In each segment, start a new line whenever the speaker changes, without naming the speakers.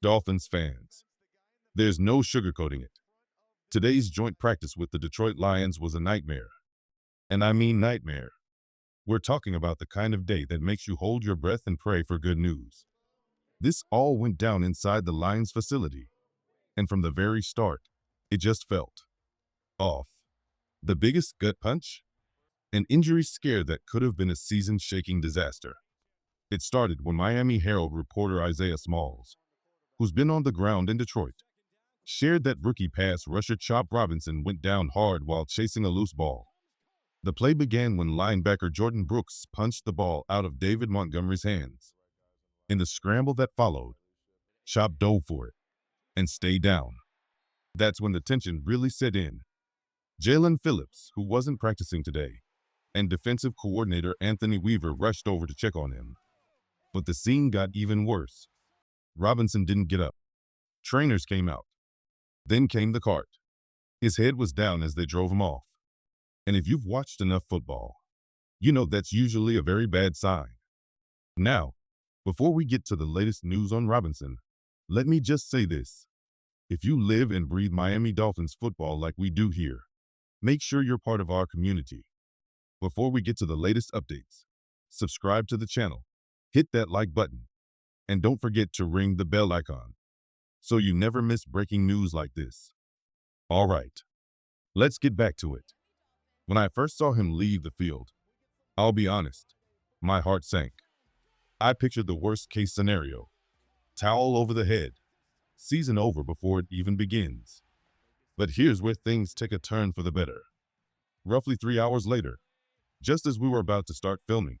Dolphins fans, there's no sugarcoating it. Today's joint practice with the Detroit Lions was a nightmare. And I mean nightmare. We're talking about the kind of day that makes you hold your breath and pray for good news. This all went down inside the Lions facility. And from the very start, it just felt off. The biggest gut punch? An injury scare that could have been a season-shaking disaster. It started when Miami Herald reporter Isaiah Smalls, who's been on the ground in Detroit, shared that rookie pass rusher Chop Robinson went down hard while chasing a loose ball. The play began when linebacker Jordan Brooks punched the ball out of David Montgomery's hands. In the scramble that followed, Chop dove for it and stayed down. That's when the tension really set in. Jalen Phillips, who wasn't practicing today, and defensive coordinator Anthony Weaver rushed over to check on him. But the scene got even worse. Robinson didn't get up. Trainers came out. Then came the cart. His head was down as they drove him off. And if you've watched enough football, you know that's usually a very bad sign. Now, before we get to the latest news on Robinson, let me just say this. If you live and breathe Miami Dolphins football like we do here, make sure you're part of our community. Before we get to the latest updates, subscribe to the channel, hit that like button, and don't forget to ring the bell icon so you never miss breaking news like this. All right, let's get back to it. When I first saw him leave the field, I'll be honest, my heart sank. I pictured the worst case scenario. Towel over the head. Season over before it even begins. But here's where things take a turn for the better. Roughly 3 hours later, just as we were about to start filming,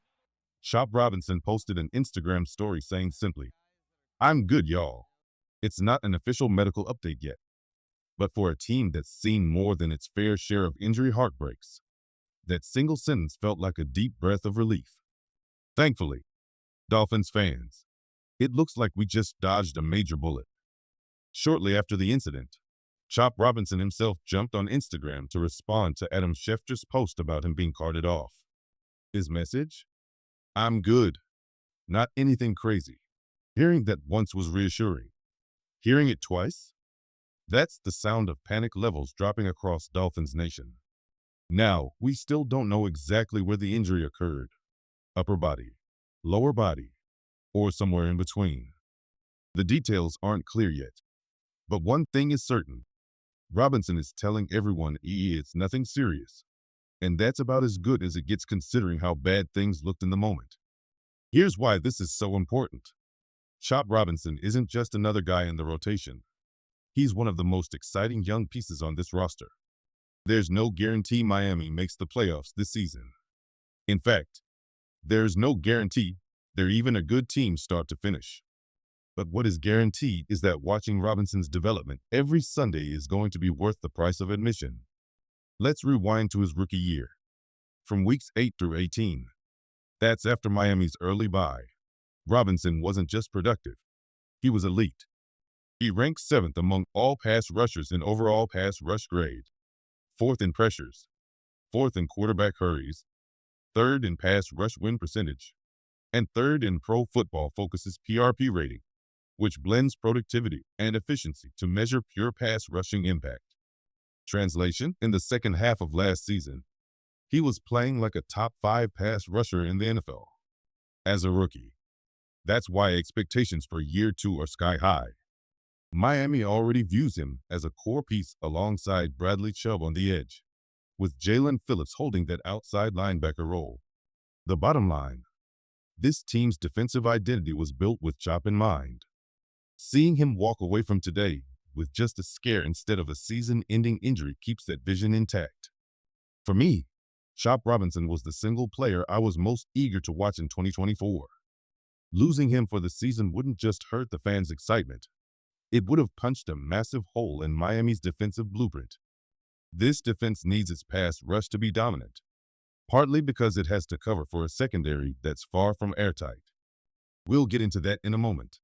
Chop Robinson posted an Instagram story saying simply, "I'm good, y'all." It's not an official medical update yet, but for a team that's seen more than its fair share of injury heartbreaks, that single sentence felt like a deep breath of relief. Thankfully, Dolphins fans, it looks like we just dodged a major bullet. Shortly after the incident, Chop Robinson himself jumped on Instagram to respond to Adam Schefter's post about him being carted off. His message? "I'm good. Not anything crazy." Hearing that once was reassuring. Hearing it twice? That's the sound of panic levels dropping across Dolphins Nation. Now, we still don't know exactly where the injury occurred. Upper body, lower body, or somewhere in between. The details aren't clear yet. But one thing is certain. Robinson is telling everyone it's nothing serious. And that's about as good as it gets considering how bad things looked in the moment. Here's why this is so important. Chop Robinson isn't just another guy in the rotation. He's one of the most exciting young pieces on this roster. There's no guarantee Miami makes the playoffs this season. In fact, there's no guarantee they're even a good team start to finish. But what is guaranteed is that watching Robinson's development every Sunday is going to be worth the price of admission. Let's rewind to his rookie year. From weeks 8 through 18. That's after Miami's early bye. Robinson wasn't just productive. He was elite. He ranked 7th among all pass rushers in overall pass rush grade, 4th in pressures, 4th in quarterback hurries, 3rd in pass rush win percentage, and 3rd in Pro Football Focus's PRP rating, which blends productivity and efficiency to measure pure pass rushing impact. Translation: in the second half of last season, he was playing like a top 5 pass rusher in the NFL. As a rookie. That's why expectations for year 2 are sky high. Miami already views him as a core piece alongside Bradley Chubb on the edge, with Jalen Phillips holding that outside linebacker role. The bottom line, this team's defensive identity was built with Chop in mind. Seeing him walk away from today with just a scare instead of a season-ending injury keeps that vision intact. For me, Chop Robinson was the single player I was most eager to watch in 2024. Losing him for the season wouldn't just hurt the fans' excitement. It would have punched a massive hole in Miami's defensive blueprint. This defense needs its pass rush to be dominant, partly because it has to cover for a secondary that's far from airtight. We'll get into that in a moment.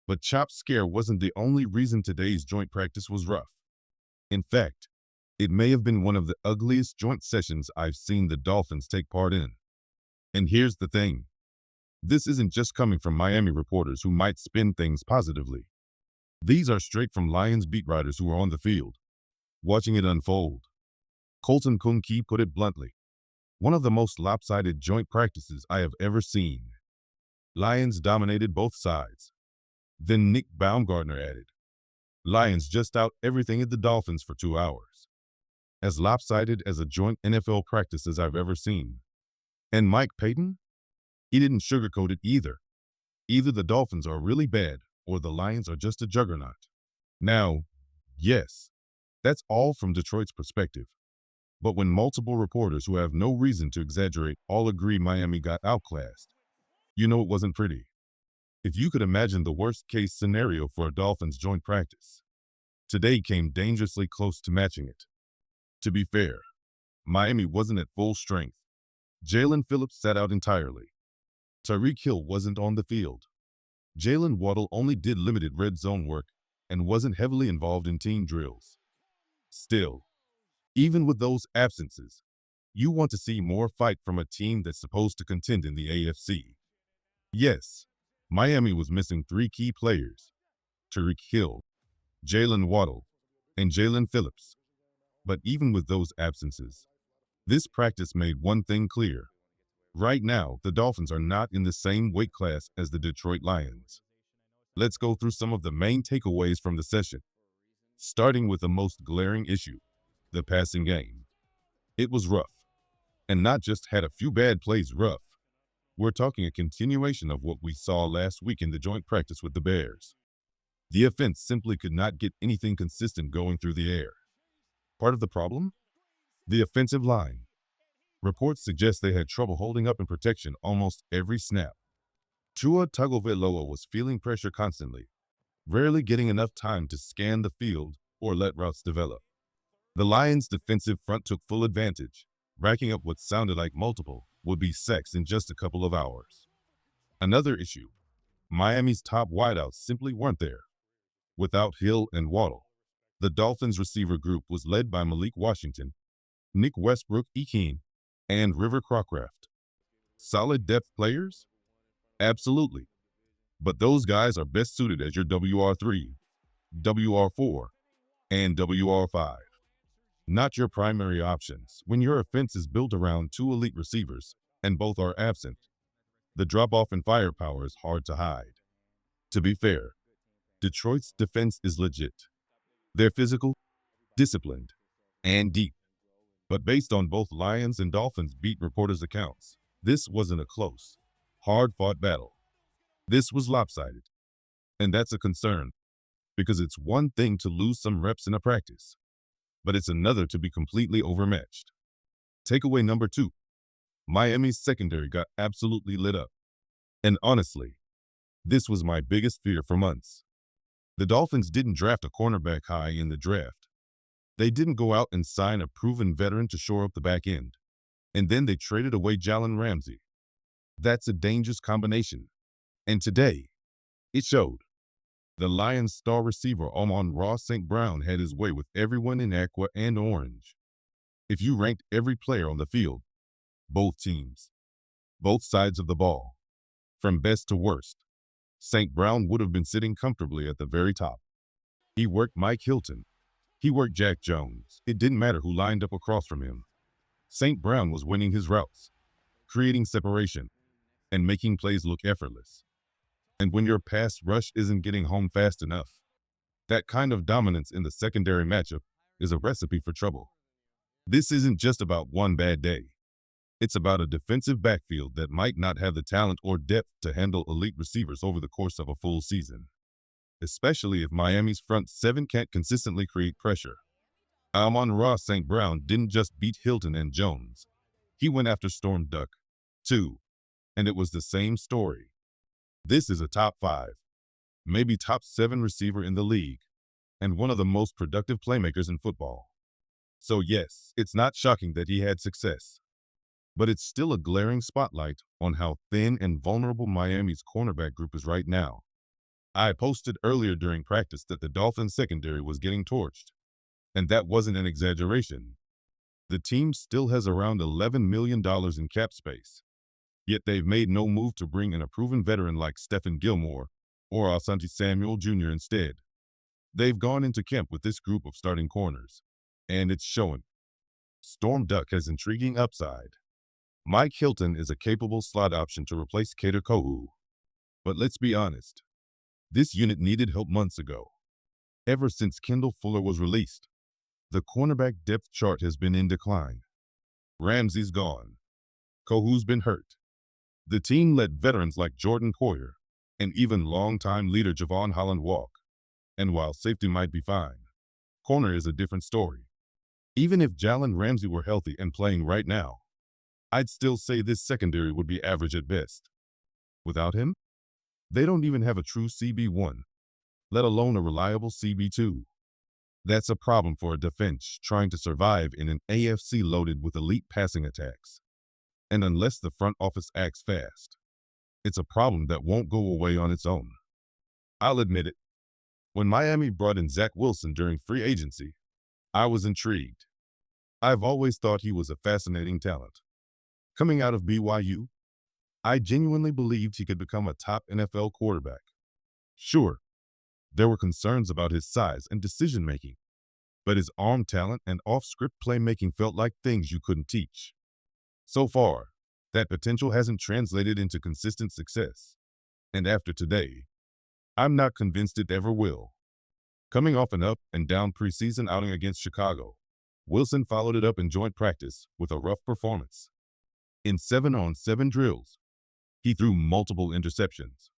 But Chop's scare wasn't the only reason today's joint practice was rough. In fact, it may have been one of the ugliest joint sessions I've seen the Dolphins take part in. And here's the thing. This isn't just coming from Miami reporters who might spin things positively. These are straight from Lions beat writers who were on the field, watching it unfold. Colton Kunkey put it bluntly. One of the most lopsided joint practices I have ever seen. Lions dominated both sides. Then Nick Baumgartner added, Lions just out everything at the Dolphins for 2 hours. As lopsided as a joint NFL practice as I've ever seen. And Mike Payton? He didn't sugarcoat it either. Either the Dolphins are really bad or the Lions are just a juggernaut. Now, yes, that's all from Detroit's perspective. But when multiple reporters who have no reason to exaggerate all agree Miami got outclassed, you know it wasn't pretty. If you could imagine the worst-case scenario for a Dolphins joint practice, today came dangerously close to matching it. To be fair, Miami wasn't at full strength. Jalen Phillips sat out entirely. Tyreek Hill wasn't on the field. Jalen Waddle only did limited red zone work and wasn't heavily involved in team drills. Still, even with those absences, you want to see more fight from a team that's supposed to contend in the AFC. Yes, Miami was missing 3 key players, Tyreek Hill, Jalen Waddle, and Jalen Phillips. But even with those absences, this practice made one thing clear. Right now, the Dolphins are not in the same weight class as the Detroit Lions. Let's go through some of the main takeaways from the session, starting with the most glaring issue, the passing game. It was rough, and not just had a few bad plays rough. We're talking a continuation of what we saw last week in the joint practice with the Bears. The offense simply could not get anything consistent going through the air. Part of the problem? The offensive line. Reports suggest they had trouble holding up in protection almost every snap. Tua Tagovailoa was feeling pressure constantly, rarely getting enough time to scan the field or let routes develop. The Lions' defensive front took full advantage, racking up what sounded like multiple would-be sacks in just a couple of hours. Another issue, Miami's top wideouts simply weren't there. Without Hill and Waddle, the Dolphins' receiver group was led by Malik Washington, Nick Westbrook-Ikhine, and River Crocraft. Solid depth players? Absolutely. But those guys are best suited as your WR3, WR4, and WR5. Not your primary options when your offense is built around 2 elite receivers and both are absent. The drop-off in firepower is hard to hide. To be fair, Detroit's defense is legit. They're physical, disciplined, and deep. But based on both Lions and Dolphins beat reporters' accounts, this wasn't a close, hard-fought battle. This was lopsided. And that's a concern, because it's one thing to lose some reps in a practice, but it's another to be completely overmatched. Takeaway number 2. Miami's secondary got absolutely lit up. And honestly, this was my biggest fear for months. The Dolphins didn't draft a cornerback high in the draft. They didn't go out and sign a proven veteran to shore up the back end. And then they traded away Jalen Ramsey. That's a dangerous combination. And today, it showed. The Lions' star receiver Amon-Ra St. Brown had his way with everyone in aqua and orange. If you ranked every player on the field, both teams, both sides of the ball, from best to worst, St. Brown would have been sitting comfortably at the very top. He worked Mike Hilton. He worked Jack Jones. It didn't matter who lined up across from him. St. Brown was winning his routes, creating separation, and making plays look effortless. And when your pass rush isn't getting home fast enough, that kind of dominance in the secondary matchup is a recipe for trouble. This isn't just about one bad day. It's about a defensive backfield that might not have the talent or depth to handle elite receivers over the course of a full season, especially if Miami's front 7 can't consistently create pressure. Amon-Ra St. Brown didn't just beat Hilton and Jones. He went after Storm Duck, too, and it was the same story. This is a top 5, maybe top 7 receiver in the league, and one of the most productive playmakers in football. So yes, it's not shocking that he had success, but it's still a glaring spotlight on how thin and vulnerable Miami's cornerback group is right now. I posted earlier during practice that the Dolphins secondary was getting torched, and that wasn't an exaggeration. The team still has around $11 million in cap space, yet they've made no move to bring in a proven veteran like Stephon Gilmore or Asante Samuel Jr. instead. They've gone into camp with this group of starting corners, and it's showing. Storm Duck has intriguing upside. Mike Hilton is a capable slot option to replace Kader Kohu. But let's be honest, this unit needed help months ago. Ever since Kendall Fuller was released, the cornerback depth chart has been in decline. Ramsey's gone. Kohu's been hurt. The team let veterans like Jordan Poyer and even longtime leader Javon Holland walk. And while safety might be fine, corner is a different story. Even if Jalen Ramsey were healthy and playing right now, I'd still say this secondary would be average at best. Without him, they don't even have a true CB1, let alone a reliable CB2. That's a problem for a defense trying to survive in an AFC loaded with elite passing attacks. And unless the front office acts fast, it's a problem that won't go away on its own. I'll admit it. When Miami brought in Zach Wilson during free agency, I was intrigued. I've always thought he was a fascinating talent. Coming out of BYU, I genuinely believed he could become a top NFL quarterback. Sure, there were concerns about his size and decision-making, but his arm talent and off-script playmaking felt like things you couldn't teach. So far, that potential hasn't translated into consistent success. And after today, I'm not convinced it ever will. Coming off an up and down preseason outing against Chicago, Wilson followed it up in joint practice with a rough performance. In 7-on-7 drills, he threw multiple interceptions.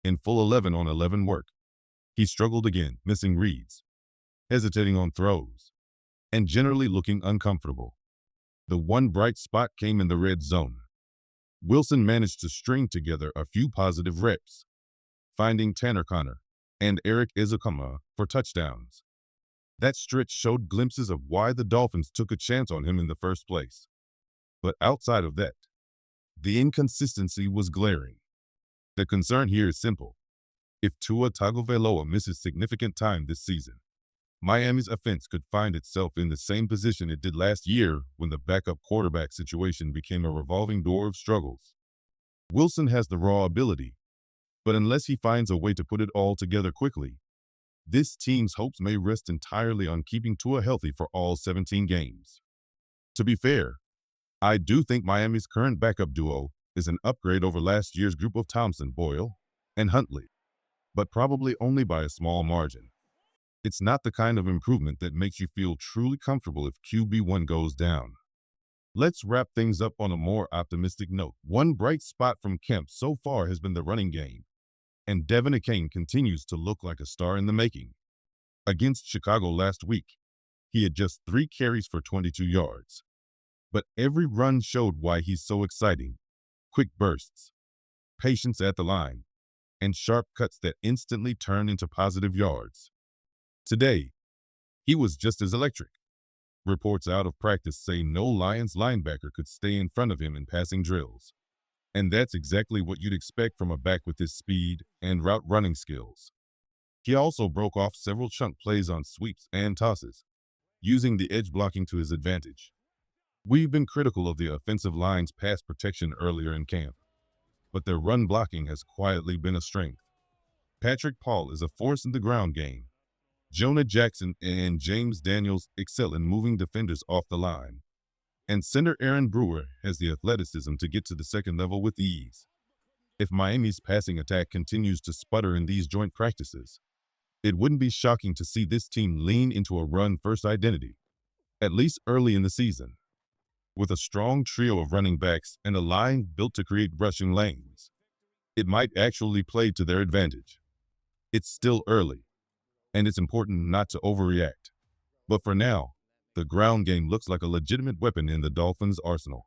In full 11-on-11 work, he struggled again, missing reads, hesitating on throws, and generally looking uncomfortable. The one bright spot came in the red zone. Wilson managed to string together a few positive reps, finding Tanner Connor and Eric Ezekama for touchdowns. That stretch showed glimpses of why the Dolphins took a chance on him in the first place. But outside of that, the inconsistency was glaring. The concern here is simple. If Tua Tagovailoa misses significant time this season, Miami's offense could find itself in the same position it did last year when the backup quarterback situation became a revolving door of struggles. Wilson has the raw ability, but unless he finds a way to put it all together quickly, this team's hopes may rest entirely on keeping Tua healthy for all 17 games. To be fair, I do think Miami's current backup duo is an upgrade over last year's group of Thompson, Boyle, and Huntley, but probably only by a small margin. It's not the kind of improvement that makes you feel truly comfortable if QB1 goes down. Let's wrap things up on a more optimistic note. One bright spot from camp so far has been the running game, and Devon Achane continues to look like a star in the making. Against Chicago last week, he had just 3 carries for 22 yards. But every run showed why he's so exciting. Quick bursts, patience at the line, and sharp cuts that instantly turn into positive yards. Today, he was just as electric. Reports out of practice say no Lions linebacker could stay in front of him in passing drills. And that's exactly what you'd expect from a back with his speed and route running skills. He also broke off several chunk plays on sweeps and tosses, using the edge blocking to his advantage. We've been critical of the offensive line's pass protection earlier in camp, but their run blocking has quietly been a strength. Patrick Paul is a force in the ground game. Jonah Jackson and James Daniels excel in moving defenders off the line. And center Aaron Brewer has the athleticism to get to the second level with ease. If Miami's passing attack continues to sputter in these joint practices, it wouldn't be shocking to see this team lean into a run-first identity, at least early in the season. With a strong trio of running backs and a line built to create rushing lanes, it might actually play to their advantage. It's still early, and it's important not to overreact. But for now, the ground game looks like a legitimate weapon in the Dolphins' arsenal.